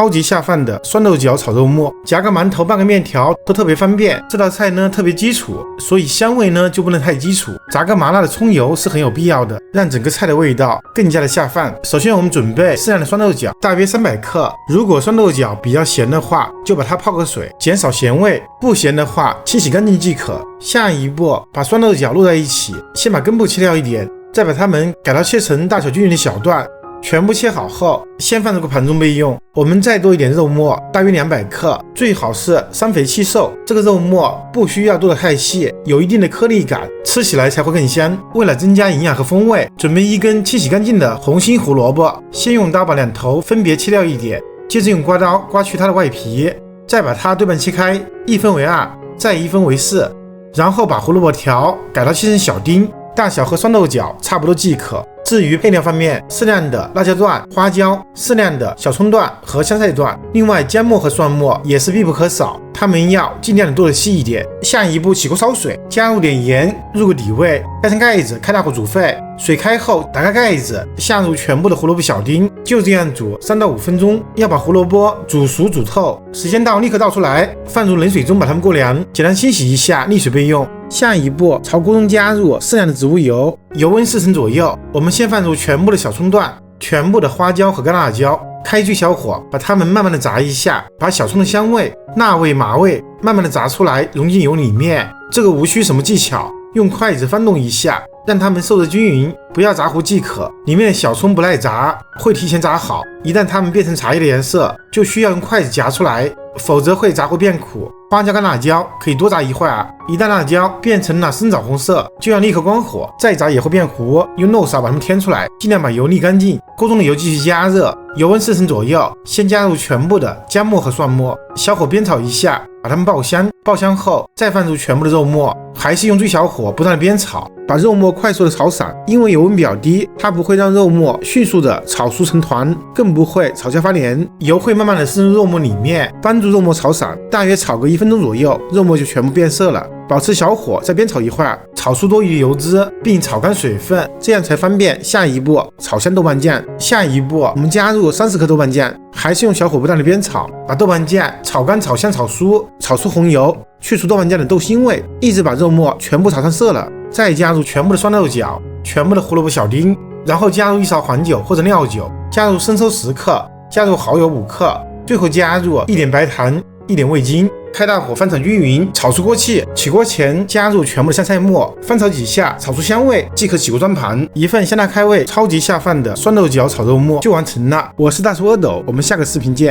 超级下饭的酸豆角炒肉末，夹个馒头拌个面条都特别方便。这道菜呢特别基础，所以香味呢就不能太基础，炸个麻辣的葱油是很有必要的，让整个菜的味道更加的下饭。首先我们准备适量的酸豆角，大约300克。如果酸豆角比较咸的话，就把它泡个水，减少咸味；不咸的话，清洗干净即可。下一步，把酸豆角摞在一起，先把根部切掉一点，再把它们改刀切成大小均匀的小段。全部切好后，先放入个盘中备用。我们再多一点肉末，大约200克，最好是三肥七瘦。这个肉末不需要剁得太细，有一定的颗粒感，吃起来才会更香。为了增加营养和风味，准备一根清洗干净的红心胡萝卜，先用刀把两头分别切掉一点，接着用刮刀刮去它的外皮，再把它对半切开，1分为2，再1分为4，然后把胡萝卜条改刀切成小丁，大小和酸豆角差不多即可。至于配料方面，适量的辣椒段、花椒，适量的小葱段和香菜段，另外姜末和蒜末也是必不可少，它们要尽量的剁得细一点。下一步起锅烧水，加入点盐，入个底味，盖上盖子，开大火煮沸。水开后打开盖子，下入全部的胡萝卜小丁，就这样煮3到5分钟，要把胡萝卜煮熟煮透。时间到立刻倒出来，放入冷水中把它们过凉，简单清洗一下，沥水备用。下一步，朝锅中加入适量的植物油，油温4成左右。我们先放入全部的小葱段、全部的花椒和干辣椒，开最小火，把它们慢慢的炸一下，把小葱的香味、辣味、麻味慢慢的炸出来，融进油里面。这个无需什么技巧，用筷子翻动一下，让它们受得均匀，不要炸糊即可。里面的小葱不耐炸，会提前炸好，一旦它们变成茶叶的颜色，就需要用筷子夹出来，否则会炸会变苦。花椒跟辣椒可以多炸一会儿，一旦辣椒变成了深枣红色，就要立刻关火，再炸也会变糊，用漏勺把它们添出来，尽量把油沥干净。锅中的油继续加热，油温4成左右，先加入全部的姜末和蒜末，小火煸炒一下，把它们爆香。爆香后再放入全部的肉末，还是用最小火不断的煸炒，把肉末快速的炒散。因为油温比较低，它不会让肉末迅速的炒熟成团，更不会炒焦发黏，油会慢慢的渗入肉末里面，帮助肉末炒散。大约炒个1分钟左右，肉末就全部变色了。保持小火再煸炒一会儿，炒出多余的油脂，并炒干水分，这样才方便下一步炒香豆瓣酱。下一步我们加入30克豆瓣酱，还是用小火不断的煸炒，把豆瓣酱炒干、炒香、炒酥，炒出红油，去除豆瓣酱的豆腥味，一直把肉末全部炒上色了。再加入全部的酸豆角、全部的胡萝卜小丁，然后加入1勺黄酒或者料酒，加入生抽10克，加入蚝油5克，最后加入1点白糖、1点味精。开大火翻炒均匀，炒出锅气。起锅前加入全部的香菜末，翻炒几下，炒出香味即可起锅装盘。一份香辣开胃、超级下饭的酸豆角炒肉末就完成了。我是大叔阿斗，我们下个视频见。